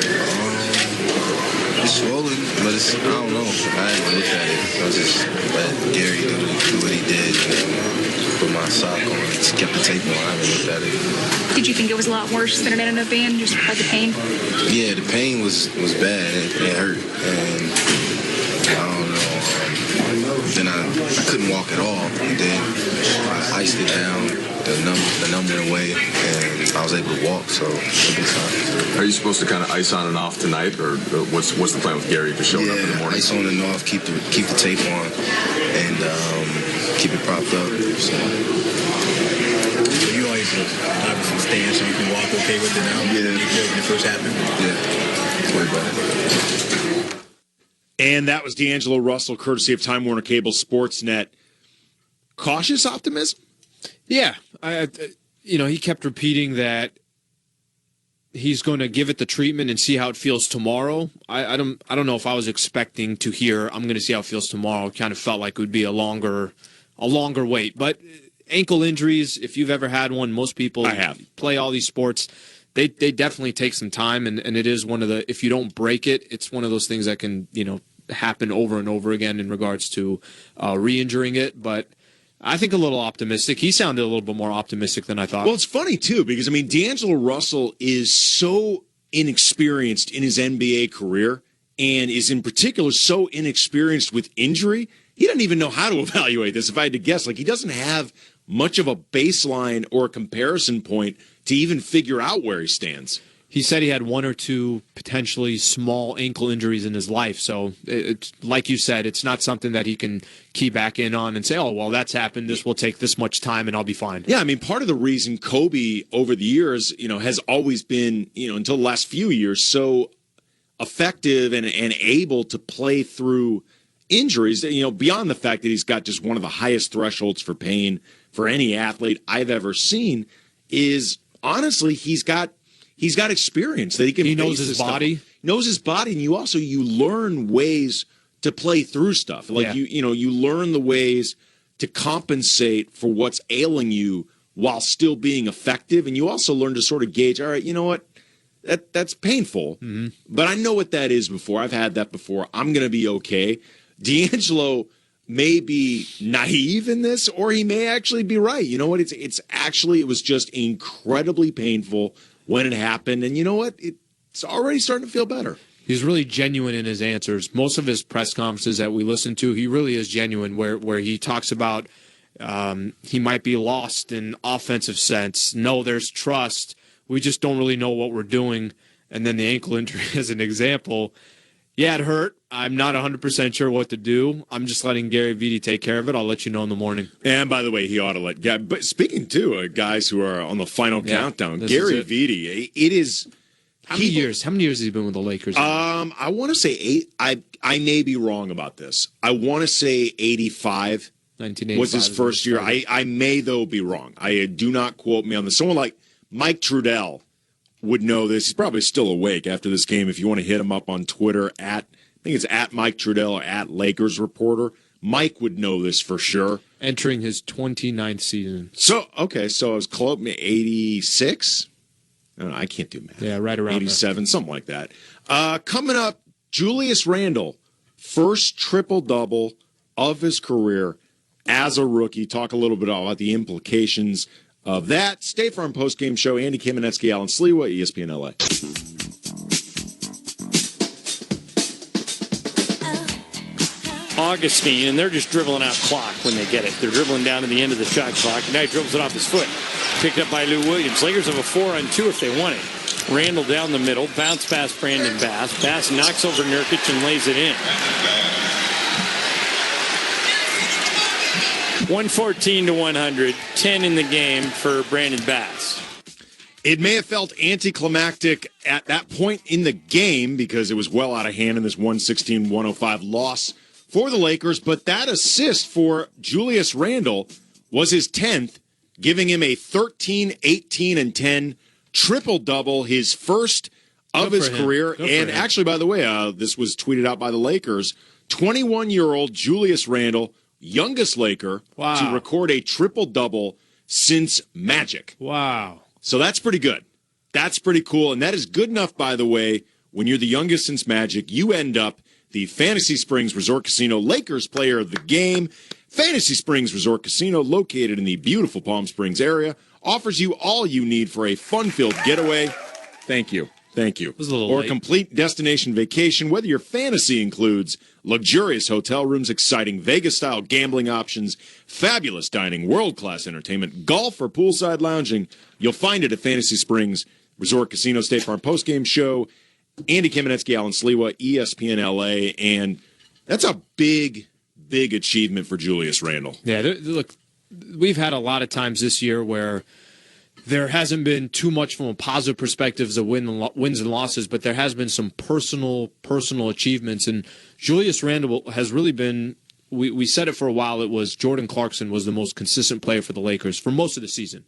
It's swollen, but I don't know. I didn't look at it. I was just let Gary do what he did, and put my sock on, just kept the tape on. I haven't looked at it. Did you think it was a lot worse than it ended up being, just by the pain? Yeah, the pain was bad. It hurt, and I don't know. Then I couldn't walk at all, and then I iced it down. The numb went away, and I was able to walk, so it was fine. Are you supposed to kind of ice on and off tonight, or what's the plan with Gary just showing up in the morning? Ice on and off, keep the tape on, and keep it propped up. So you always obviously stand so you can walk okay with it now? Yeah. You feel when it first happened? Yeah. It's way better. And that was D'Angelo Russell, courtesy of Time Warner Cable Sportsnet. Cautious optimism? Yeah. He kept repeating that he's going to give it the treatment and see how it feels tomorrow. I don't know if I was expecting to hear I'm going to see how it feels tomorrow. It kind of felt like it would be a longer wait. But ankle injuries, if you've ever had one, most people play all these sports. They definitely take some time, and it is one of the, if you don't break it, it's one of those things that can, happen over and over again in regards to re-injuring it. But I think a little optimistic. He sounded a little bit more optimistic than I thought. Well, it's funny, too, because, D'Angelo Russell is so inexperienced in his NBA career and is, in particular, so inexperienced with injury. He doesn't even know how to evaluate this, if I had to guess. Like, he doesn't have much of a baseline or a comparison point to even figure out where he stands. He said he had 1 or 2 potentially small ankle injuries in his life. So, it's, like you said, it's not something that he can key back in on and say, oh, well, that's happened. This will take this much time and I'll be fine. Yeah, part of the reason Kobe over the years, has always been, until the last few years, so effective and able to play through injuries, beyond the fact that he's got just one of the highest thresholds for pain for any athlete I've ever seen, is honestly, he's got experience that he can. He knows his body. Knows his body, and you learn ways to play through stuff. Like you learn the ways to compensate for what's ailing you while still being effective, and you also learn to sort of gauge. All right, you know what? That's painful, but I know what that is before. I've had that before. I'm going to be okay. D'Angelo may be naive in this, or he may actually be right. You know what? It was just incredibly painful when it happened, and you know what? It's already starting to feel better. He's really genuine in his answers. Most of his press conferences that we listen to, he really is genuine, where he talks about he might be lost in offensive sense. No, there's trust. We just don't really know what we're doing. And then the ankle injury as an example. Yeah, it hurt. I'm not 100% sure what to do. I'm just letting Gary Vitti take care of it. I'll let you know in the morning. And by the way, he ought to let But speaking to guys who are on the final countdown, Gary Vitti, How many years has he been with the Lakers? I want to say 8. I may be wrong about this. I want to say 85 was his first year. I may, though, be wrong. Do not quote me on this. Someone like Mike Trudell would know this. He's probably still awake after this game. If you want to hit him up on Twitter, I think it's at Mike Trudell or at Lakers Reporter. Mike would know this for sure. Entering his 29th season. So I was close, 86? I can't do math. Yeah, right around 87, there. something like that. Coming up, Julius Randle, first triple-double of his career as a rookie. Talk a little bit about the implications of that. Stay Farm Postgame Show. Andy Kamenetsky, Alan Sliwa, ESPN LA. Augustine, and they're just dribbling out clock when they get it. They're dribbling down to the end of the shot clock. Now he dribbles it off his foot. Picked up by Lou Williams. Lakers have a 4-on-2 if they want it. Randall down the middle. Bounce past Brandon Bass. Bass knocks over Nurkic and lays it in. 114-100. 10 in the game for Brandon Bass. It may have felt anticlimactic at that point in the game because it was well out of hand in this 116-105 loss for the Lakers, but that assist for Julius Randle was his 10th, giving him a 13, 18, and 10 triple-double, his first of his career. And actually, by the way, this was tweeted out by the Lakers, 21-year-old Julius Randle, youngest Laker to record a triple-double since Magic. Wow. So that's pretty good. That's pretty cool. And that is good enough, by the way, when you're the youngest since Magic, you end up the Fantasy Springs Resort Casino Lakers Player of the Game. Fantasy Springs Resort Casino, located in the beautiful Palm Springs area, offers you all you need for a fun-filled getaway. Thank you. Thank you. Or a complete destination vacation, whether your fantasy includes luxurious hotel rooms, exciting Vegas-style gambling options, fabulous dining, world-class entertainment, golf, or poolside lounging. You'll find it at Fantasy Springs Resort Casino. State Farm Postgame Show. Andy Kamenetsky, Alan Sliwa, ESPN LA. And that's a big achievement for Julius Randle. Yeah, look, we've had a lot of times this year where there hasn't been too much from a positive perspective of wins and losses, but there has been some personal achievements. And Julius Randle has really been, we said it for a while, it was Jordan Clarkson was the most consistent player for the Lakers for most of the season.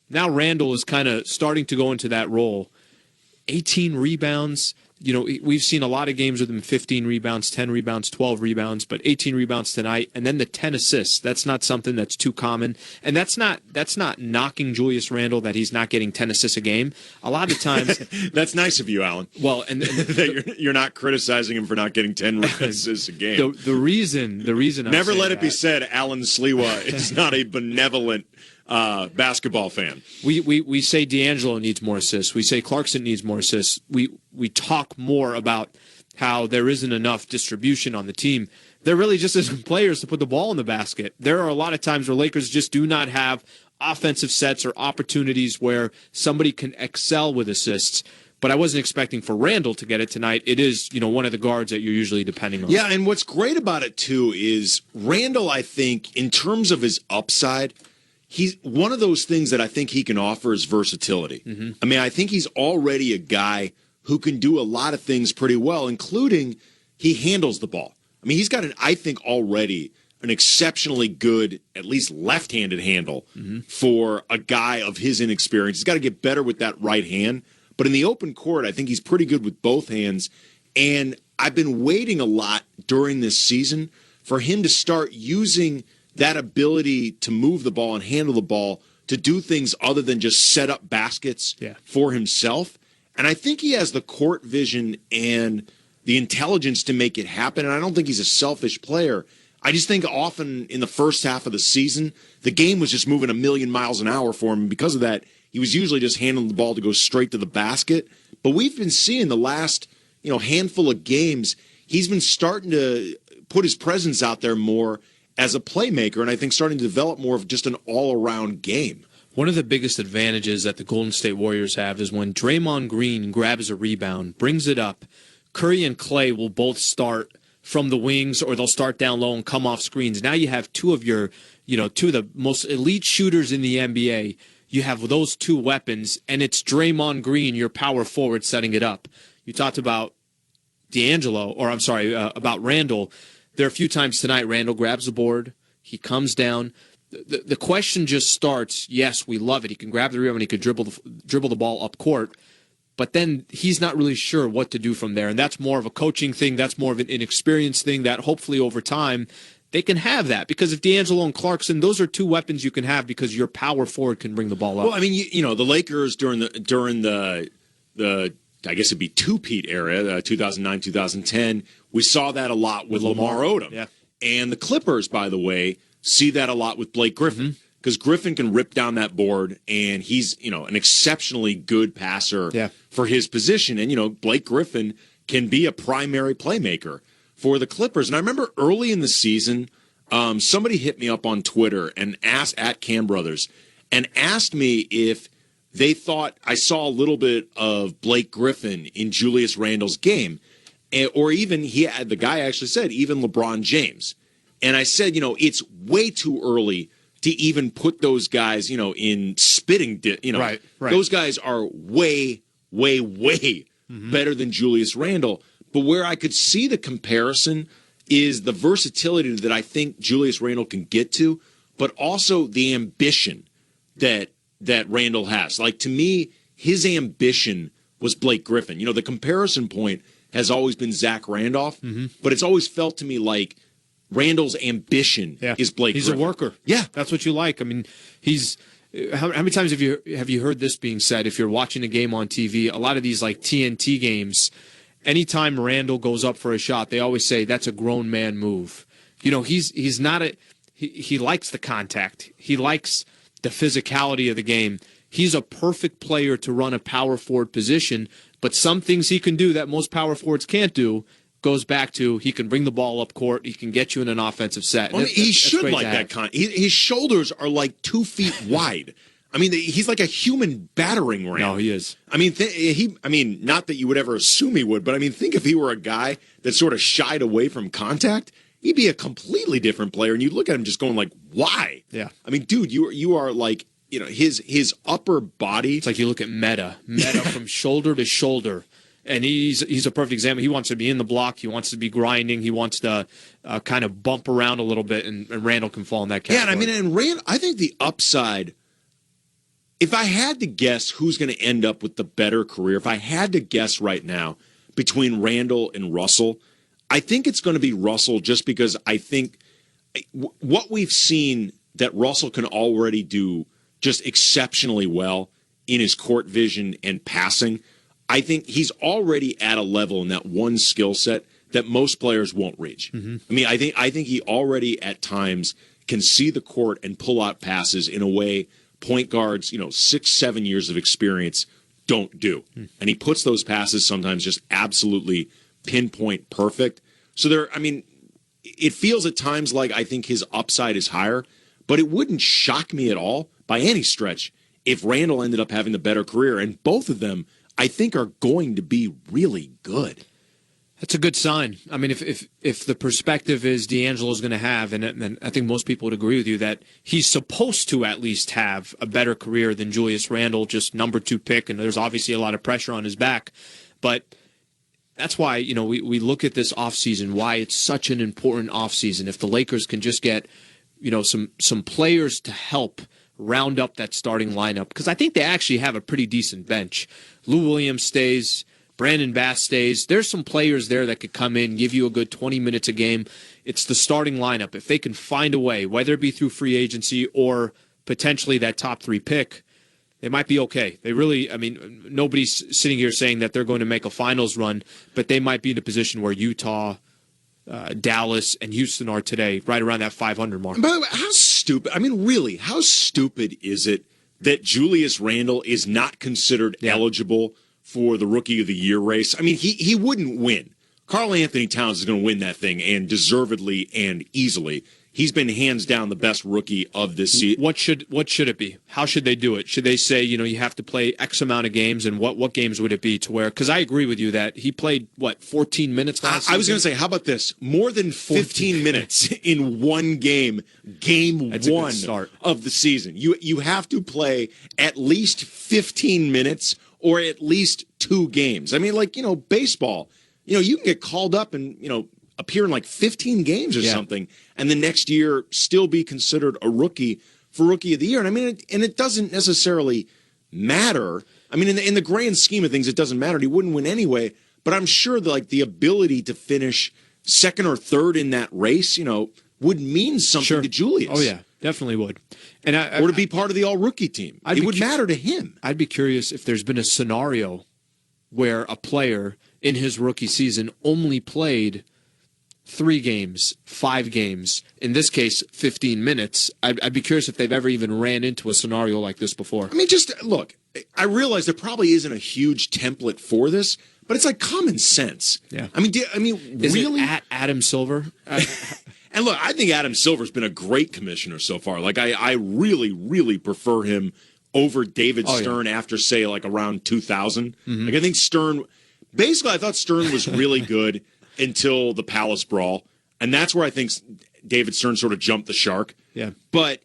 Now Randle is kind of starting to go into that role. 18 rebounds. You know, we've seen a lot of games with him, 15 rebounds, 10 rebounds, 12 rebounds, but 18 rebounds tonight, and then the 10 assists. That's not something that's too common. And that's not knocking Julius Randle that he's not getting 10 assists a game. A lot of times... That's nice of you, Alan. Well, and that you're not criticizing him for not getting 10 assists a game. The reason Never let it be said Alan Sliwa is not a benevolent basketball fan. We say D'Angelo needs more assists. We say Clarkson needs more assists. We talk more about how there isn't enough distribution on the team. There really just isn't players to put the ball in the basket. There are a lot of times where Lakers just do not have offensive sets or opportunities where somebody can excel with assists. But I wasn't expecting for Randle to get it tonight. It is, one of the guards that you're usually depending on. Yeah, and what's great about it, too, is Randle, I think, in terms of his upside, he's one of those things that I think he can offer is versatility. Mm-hmm. I mean, I think he's already a guy who can do a lot of things pretty well, including he handles the ball. I mean, he's got already an exceptionally good, at least left-handed handle for a guy of his inexperience. He's got to get better with that right hand. But in the open court, I think he's pretty good with both hands. And I've been waiting a lot during this season for him to start using that ability to move the ball and handle the ball to do things other than just set up baskets for himself. And I think he has the court vision and the intelligence to make it happen. And I don't think he's a selfish player. I just think often in the first half of the season, the game was just moving a million miles an hour for him. And because of that, he was usually just handling the ball to go straight to the basket. But we've been seeing the last, handful of games, he's been starting to put his presence out there more as a playmaker, and I think starting to develop more of just an all-around game. One of the biggest advantages that the Golden State Warriors have is when Draymond Green grabs a rebound, brings it up, Curry and Clay will both start from the wings or they'll start down low and come off screens. Now you have two of the most elite shooters in the NBA you have those two weapons, and it's Draymond Green, your power forward, setting it up. You talked about about Randall. There are a few times tonight Randall grabs the board, he comes down. The question just starts, yes, we love it. He can grab the rebound, he could dribble the ball up court, but then he's not really sure what to do from there. And that's more of a coaching thing. That's more of an inexperienced thing that hopefully over time they can have that. Because if D'Angelo and Clarkson, those are two weapons you can have because your power forward can bring the ball up. Well, I mean, you know, the Lakers during the I guess it'd be two-peat era, 2009, 2010, we saw that a lot with Lamar Odom. Yeah. And the Clippers, by the way, see that a lot with Blake Griffin. Because Griffin can rip down that board, and he's, you know, an exceptionally good passer for his position. And, you know, Blake Griffin can be a primary playmaker for the Clippers. And I remember early in the season, somebody hit me up on Twitter and asked, at Cam Brothers, and asked me if they thought I saw a little bit of Blake Griffin in Julius Randle's game. Or even, the guy actually said, even LeBron James. And I said, you know, it's way too early to even put those guys, you know, in spitting, Right. Those guys are way, way, way better than Julius Randle. But where I could see the comparison is the versatility that I think Julius Randle can get to, but also the ambition that Randle has. Like, to me, his ambition was Blake Griffin. You know, the comparison point has always been Zach Randolph, but it's always felt to me like Randall's ambition is Blake He's Griffin. a worker. Yeah. That's what you like. I mean, he's how many times have you heard this being said? If you're watching a game on TV, a lot of these like TNT games, anytime Randall goes up for a shot, they always say that's a grown man move. You know, he's not he likes the contact. He likes the physicality of the game. He's a perfect player to run a power forward position, but some things he can do that most power forwards can't do goes back to he can bring the ball up court, he can get you in an offensive set. Well, he should like that his shoulders are like 2 feet wide. I mean, he's like a human battering ram. No, he is. I mean, not that you would ever assume he would, but I mean, think if he were a guy that sort of shied away from contact, he'd be a completely different player. And you'd look at him just going like, why? Yeah. I mean, dude, you are like, you know, his upper body. It's like you look at Meta from shoulder to shoulder. And he's a perfect example. He wants to be in the block. He wants to be grinding. He wants to kind of bump around a little bit, and Randall can fall in that category. Yeah, and I mean, I think the upside, if I had to guess who's going to end up with the better career, if I had to guess right now between Randall and Russell, I think it's going to be Russell just because I think what we've seen that Russell can already do just exceptionally well in his court vision and passing. I think he's already at a level in that one skill set that most players won't reach. I mean, I think he already at times can see the court and pull out passes in a way point guards, 6-7 years of experience don't do. And he puts those passes sometimes just absolutely pinpoint perfect. So it feels at times like I think his upside is higher, but it wouldn't shock me at all by any stretch if Randall ended up having the better career. And both of them, I think, are going to be really good. That's a good sign. I mean, if the perspective is D'Angelo's going to have, and I think most people would agree with you, that he's supposed to at least have a better career than Julius Randle, just number 2 pick, and there's obviously a lot of pressure on his back. But that's why, we look at this offseason, why it's such an important offseason. If the Lakers can just get, some players to help round up that starting lineup, because I think they actually have a pretty decent bench. Lou Williams stays, Brandon Bass stays. There's some players there that could come in, give you a good 20 minutes a game. It's the starting lineup. If they can find a way, whether it be through free agency or potentially that top 3 pick, they might be okay. They really, nobody's sitting here saying that they're going to make a finals run, but they might be in a position where Utah, Dallas, and Houston are today, right around that 500 mark. And by the way, how stupid is it that Julius Randle is not considered eligible for the Rookie of the Year race? I mean, he wouldn't win. Karl Anthony Towns is going to win that thing, and deservedly and easily. he's been hands down the best rookie of this season. What should it be? How should they do it? Should they say, you have to play X amount of games, and what games would it be to where? Because I agree with you that he played 14 minutes last season? I was going to say, how about this? More than 15 minutes in one game That's one a good start. of the season. You have to play at least 15 minutes or at least 2 games. I mean, baseball. You can get called up and appear in 15 games or something, and the next year still be considered a rookie for Rookie of the Year. And I mean, it doesn't necessarily matter. I mean, in the grand scheme of things, it doesn't matter. He wouldn't win anyway. But I'm sure that the ability to finish second or third in that race, would mean something to Julius. Oh yeah, definitely would. And or to be part of the all rookie team. It would matter to him. I'd be curious if there's been a scenario where a player in his rookie season only played 3 games, 5 games, in this case, 15 minutes. I'd be curious if they've ever even ran into a scenario like this before. I mean, just look, I realize there probably isn't a huge template for this, but it's common sense. Yeah. I mean, Is really? it at Adam Silver? And look, I think Adam Silver's been a great commissioner so far. I really, really prefer him over David Stern after, say, around 2000. Mm-hmm. I think Stern, basically, I thought Stern was really good until the Palace Brawl. And that's where I think David Stern sort of jumped the shark. Yeah. But,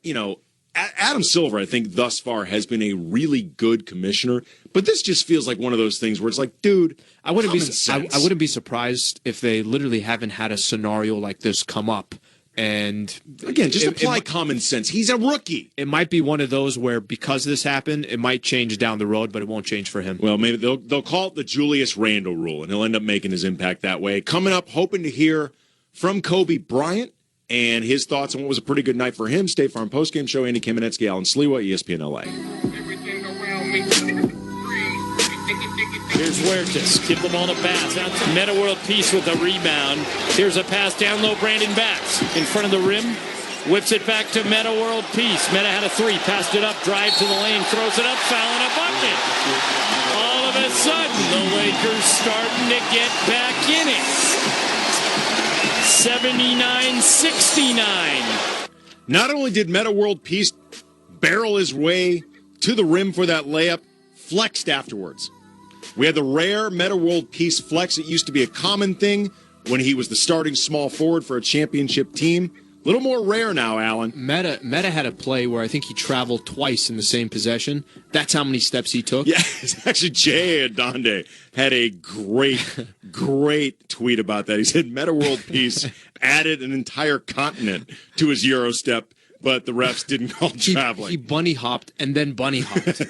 Adam Silver, I think, thus far has been a really good commissioner. But this just feels like one of those things where it's dude, I wouldn't be surprised if they literally haven't had a scenario like this come up. And again, just apply common sense. He's a rookie. It might be one of those where because this happened, it might change down the road, but it won't change for him. Well, maybe they'll call it the Julius Randle rule, and he'll end up making his impact that way. Coming up, hoping to hear from Kobe Bryant and his thoughts on what was a pretty good night for him. State Farm Postgame Show, Andy Kamenetsky, Alan Sliwa, ESPN LA. Here's Huertas. Give them all to pass. Out to Meta World Peace with a rebound. Here's a pass down low. Brandon Bass in front of the rim. Whips it back to Meta World Peace. Meta had a 3. Passed it up. Drive to the lane. Throws it up. Foul and a bucket. All of a sudden, the Lakers starting to get back in it. 79-69. Not only did Meta World Peace barrel his way to the rim for that layup, flexed afterwards. We had the rare Meta World Peace flex. It used to be a common thing when he was the starting small forward for a championship team. A little more rare now, Alan. Meta had a play where I think he traveled twice in the same possession. That's how many steps he took. Yeah, it's actually Jay Adonde had a great tweet about that. He said Meta World Peace added an entire continent to his Euro step, but the refs didn't call traveling. He bunny hopped and then bunny hopped.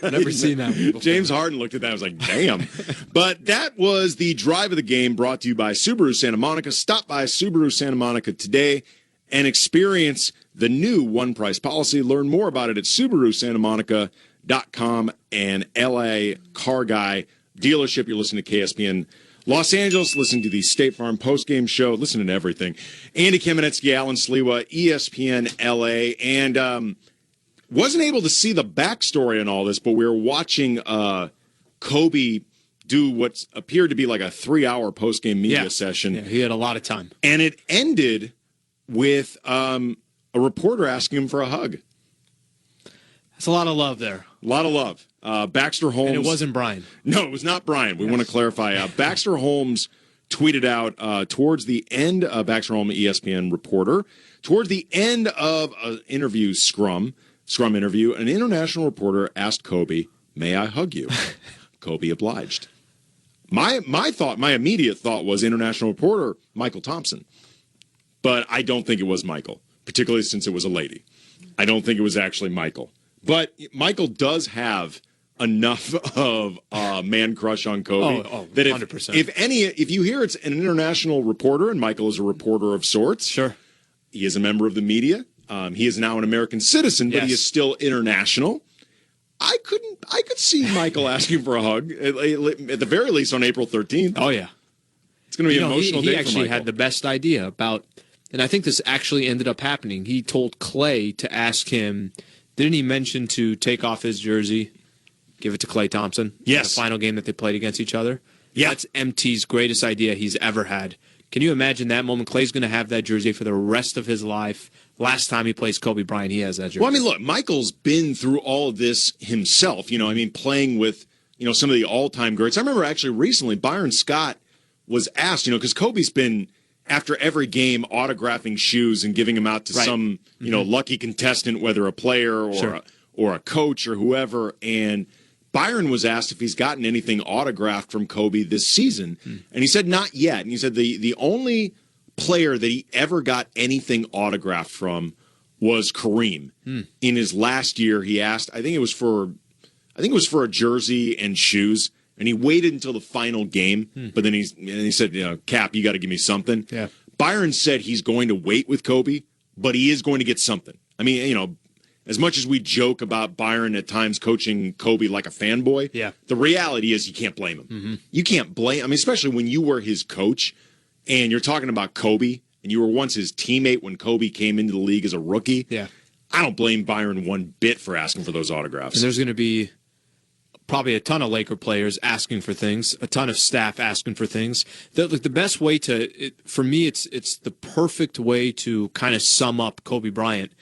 Never seen that one before. James Harden looked at that and was like, damn. But that was the drive of the game brought to you by Subaru Santa Monica. Stop by Subaru Santa Monica today and experience the new one price policy. Learn more about it at SubaruSantaMonica.com and LA Car Guy dealership. You're listening to KSPN Los Angeles, listening to the State Farm postgame show, listening to everything. Andy Kamenetsky, Alan Sliwa, ESPN LA, and wasn't able to see the backstory on all this, but we were watching Kobe do what appeared to be like a 3-hour postgame media session. Yeah, he had a lot of time. And it ended with a reporter asking him for a hug. That's a lot of love there. A lot of love. Baxter Holmes. And it wasn't Brian. No, it was not Brian. We want to clarify. Baxter Holmes tweeted out towards the end of Baxter Holmes, ESPN reporter, towards the end of an interview, Scrum interview, an international reporter asked Kobe, "May I hug you?" Kobe obliged. My immediate thought was international reporter Michael Thompson. But I don't think it was Michael, particularly since it was a lady. I don't think it was actually Michael. But Michael does have enough of a man crush on Kobe that 100%. if you hear it's an international reporter, and Michael is a reporter of sorts, sure, he is a member of the media. He is now an American citizen, but he is still international. I could see Michael asking for a hug at the very least on April 13th. Oh yeah, it's going to be an emotional day for Michael. He actually had the best idea about, and I think this actually ended up happening. He told Clay to ask him. Didn't he mention to take off his jersey, give it to Klay Thompson? Yes. The final game that they played against each other? Yeah. That's MT's greatest idea he's ever had. Can you imagine that moment? Clay's going to have that jersey for the rest of his life. Last time he plays Kobe Bryant, he has that jersey. Well, I mean, look, Michael's been through all of this himself. Playing with, some of the all-time greats. I remember actually recently Byron Scott was asked, because Kobe's been, after every game, autographing shoes and giving them out to some, lucky contestant, whether a player or a coach or whoever. And Byron was asked if he's gotten anything autographed from Kobe this season. And he said not yet. And he said the only player that he ever got anything autographed from was Kareem. In his last year, he asked, I think it was for a jersey and shoes, and he waited until the final game. But then he said, Cap, you got to give me something. Yeah. Byron said he's going to wait with Kobe, but he is going to get something. I mean, as much as we joke about Byron at times coaching Kobe like a fanboy, the reality is you can't blame him. You can't blame. I mean, especially when you were his coach. And you're talking about Kobe, and you were once his teammate when Kobe came into the league as a rookie. Yeah. I don't blame Byron one bit for asking for those autographs. And there's going to be probably a ton of Laker players asking for things, a ton of staff asking for things. The best way for me, it's the perfect way to kind of sum up Kobe Bryant.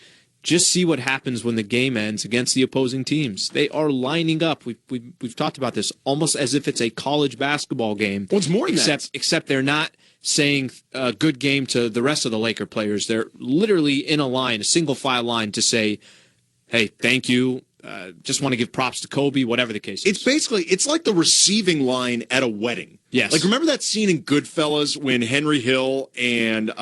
Just see what happens when the game ends against the opposing teams. They are lining up. We've talked about this almost as if it's a college basketball game. Well, it's more than that. Except they're not saying a good game to the rest of the Laker players. They're literally in a line, a single file line to say, hey, thank you. Just want to give props to Kobe, whatever the case is. It's like the receiving line at a wedding. Yes. Like, remember that scene in Goodfellas when Henry Hill and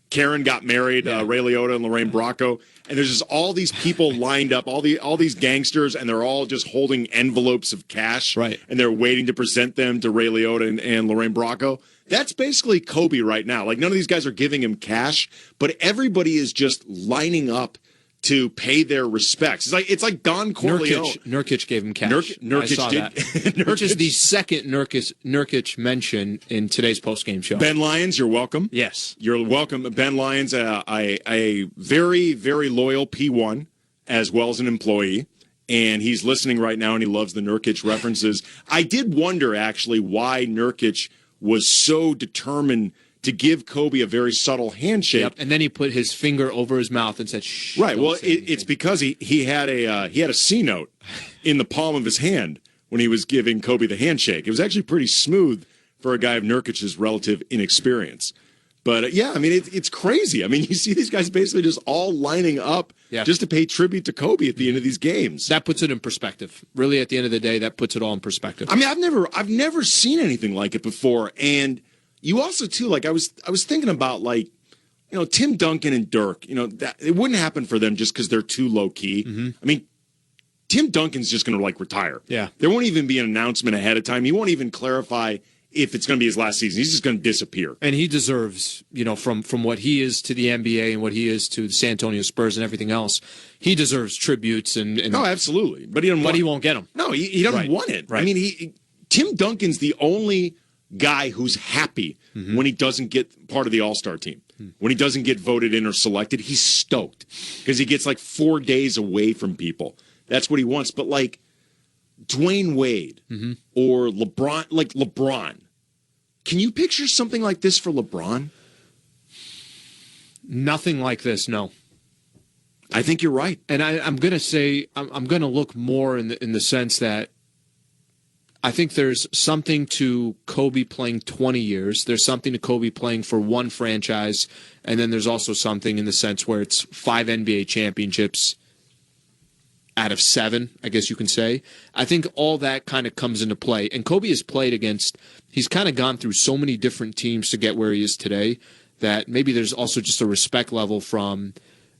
Karen got married, Ray Liotta and Lorraine Bracco, and there's just all these people lined up, all these gangsters, and they're all just holding envelopes of cash, right? And they're waiting to present them to Ray Liotta and Lorraine Bracco. That's basically Kobe right now. Like, none of these guys are giving him cash, but everybody is just lining up to pay their respects. It's like Don Corleone. Nurkic gave him cash. Nurkic I saw did. That. Which is the second Nurkic mention in today's postgame show. Ben Lyons, you're welcome. Yes. You're welcome. Ben Lyons, a very, very loyal P1 as well as an employee. And he's listening right now, and he loves the Nurkic references. I did wonder, actually, why Nurkic was so determined to give Kobe a very subtle handshake. Yep. And then he put his finger over his mouth and said, shh. Right. Well, it's because he had a C note in the palm of his hand when he was giving Kobe the handshake. It was actually pretty smooth for a guy of Nurkic's relative inexperience. But, I mean, it's crazy. I mean, you see these guys basically just all lining up just to pay tribute to Kobe at the end of these games. That puts it in perspective. Really, at the end of the day, that puts it all in perspective. I mean, I've never seen anything like it before. And you also, too, like, I was thinking about, like, Tim Duncan and Dirk, that it wouldn't happen for them just because they're too low-key. I mean, Tim Duncan's just going to, like, retire. Yeah. There won't even be an announcement ahead of time. He won't even clarify if it's going to be his last season. He's just going to disappear. And he deserves, from what he is to the NBA and what he is to the San Antonio Spurs and everything else, he deserves tributes. And no, absolutely. But he won't get them. No, he doesn't want it. Right. I mean, Tim Duncan's the only guy who's happy when he doesn't get part of the All-Star team. When he doesn't get voted in or selected, he's stoked because he gets like 4 days away from people. That's what he wants. But like Dwayne Wade or LeBron, can you picture something like this for LeBron? Nothing like this, no. I think you're right. And I'm going to say, I'm going to look more in the sense that I think there's something to Kobe playing 20 years. There's something to Kobe playing for one franchise. And then there's also something in the sense where it's 5 NBA championships out of 7, I guess you can say. I think all that kind of comes into play. And Kobe has played against, he's kind of gone through so many different teams to get where he is today that maybe there's also just a respect level from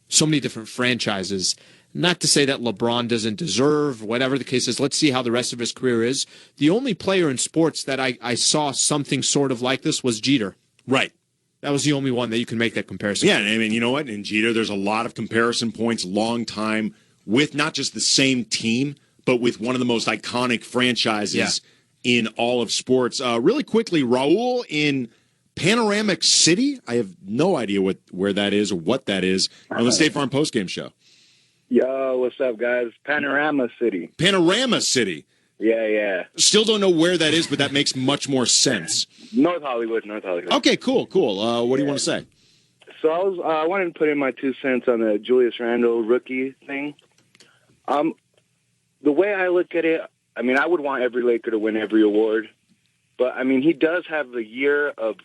so many different franchises. Not to say that LeBron doesn't deserve, whatever the case is. Let's see how the rest of his career is. The only player in sports that I saw something sort of like this was Jeter. Right. That was the only one that you can make that comparison. Yeah, I mean, you know what? In Jeter, there's a lot of comparison points, long time, with not just the same team, but with one of the most iconic franchises in all of sports. Really quickly, Raul in Panoramic City. I have no idea where that is or what that is on the State Farm postgame show. Yo, what's up, guys? Panorama City. Panorama City. Yeah. Still don't know where that is, but that makes much more sense. North Hollywood. Okay, cool. What do you want to say? So I wanted to put in my 2 cents on the Julius Randle rookie thing. The way I look at it, I mean, I would want every Laker to win every award. But, I mean, he does have a year of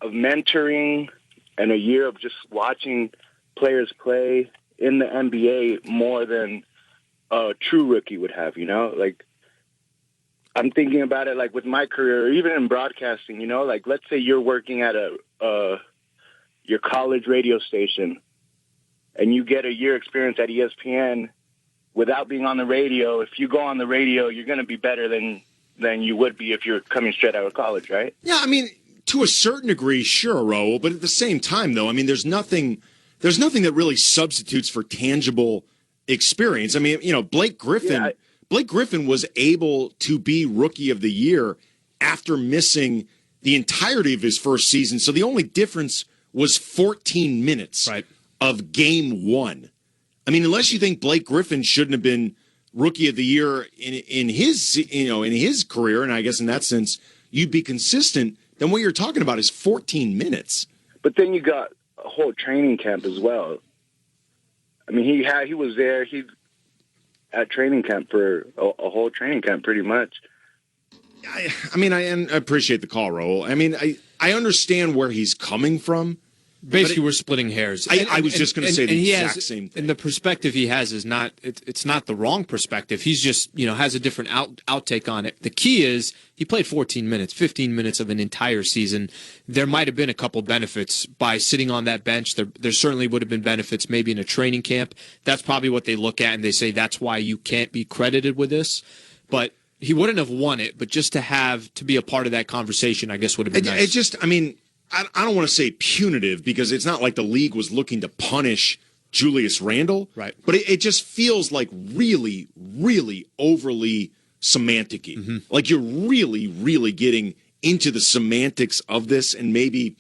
mentoring and a year of just watching players play in the NBA more than a true rookie would have, you know? Like, I'm thinking about it, like, with my career, or even in broadcasting, you know? Like, let's say you're working at your college radio station, and you get a year experience at ESPN without being on the radio. If you go on the radio, you're going to be better than you would be if you're coming straight out of college, right? Yeah, I mean, to a certain degree, sure, Raul. But at the same time, though, I mean, there's nothing that really substitutes for tangible experience. I mean, you know, Blake Griffin was able to be Rookie of the Year after missing the entirety of his first season. So the only difference was 14 minutes of game 1. I mean, unless you think Blake Griffin shouldn't have been Rookie of the Year in his career, and I guess in that sense you'd be consistent, then what you're talking about is 14 minutes. But then you got a whole training camp as well. I mean, he was there at training camp for a whole training camp pretty much. I mean, I appreciate the call, Raul. I mean, I understand where he's coming from. Basically, we're splitting hairs. I was just going to say the exact same thing. And the perspective he has is it's not the wrong perspective. He's just, has a different outtake on it. The key is he played 14 minutes, 15 minutes of an entire season. There might have been a couple benefits by sitting on that bench. There certainly would have been benefits maybe in a training camp. That's probably what they look at, and they say that's why you can't be credited with this. But he wouldn't have won it, but just to be a part of that conversation, I guess would have been nice. I don't want to say punitive because it's not like the league was looking to punish Julius Randle. Right. But it just feels like really, really overly semantic-y. Mm-hmm. Like you're really, really getting into the semantics of this and maybe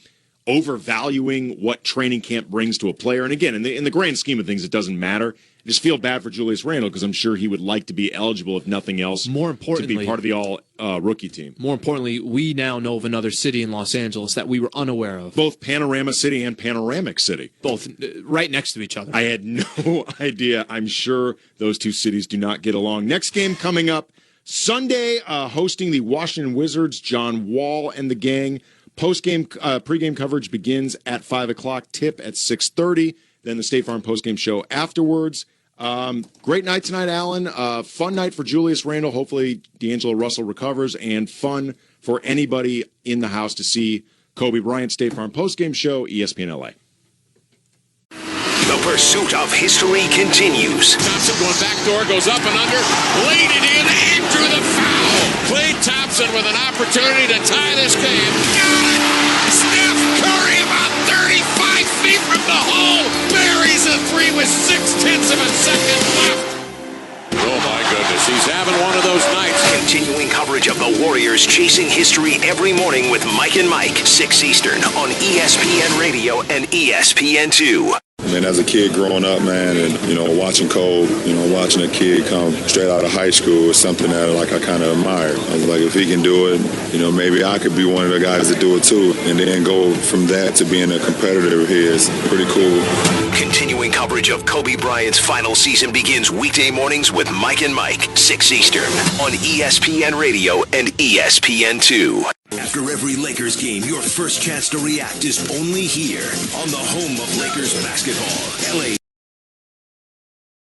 overvaluing what training camp brings to a player. And again, in the grand scheme of things, it doesn't matter. I just feel bad for Julius Randle because I'm sure he would like to be eligible, if nothing else, more importantly, to be part of the all-rookie team. More importantly, we now know of another city in Los Angeles that we were unaware of. Both Panorama City and Panoramic City. Both right next to each other. I had no idea. I'm sure those two cities do not get along. Next game coming up Sunday, hosting the Washington Wizards, John Wall and the gang. Pregame coverage begins at 5 o'clock, tip at 6:30. Then the State Farm postgame show afterwards. Great night tonight, Alan. Fun night for Julius Randle. Hopefully D'Angelo Russell recovers, and fun for anybody in the house to see Kobe Bryant. State Farm postgame show, ESPN LA. The pursuit of history continues. Thompson going back door, goes up and under, laid it in and drew the foul. Klay Thompson with an opportunity to tie this game. Steph Curry about 35 feet from the hole, buries a three with 0.6 of a second left. Oh my goodness, he's having one of those nights. Continuing coverage of the Warriors chasing history every morning with Mike and Mike, 6 Eastern on ESPN Radio and ESPN2. And as a kid growing up, man, and, watching Cole, watching a kid come straight out of high school is something that, I kind of admire. I was like, if he can do it, maybe I could be one of the guys that do it too. And then go from that to being a competitor here is pretty cool. Continuing coverage of Kobe Bryant's final season begins weekday mornings with Mike and Mike, 6 Eastern on ESPN Radio and ESPN2. After every Lakers game, your first chance to react is only here on the home of Lakers basketball, LA.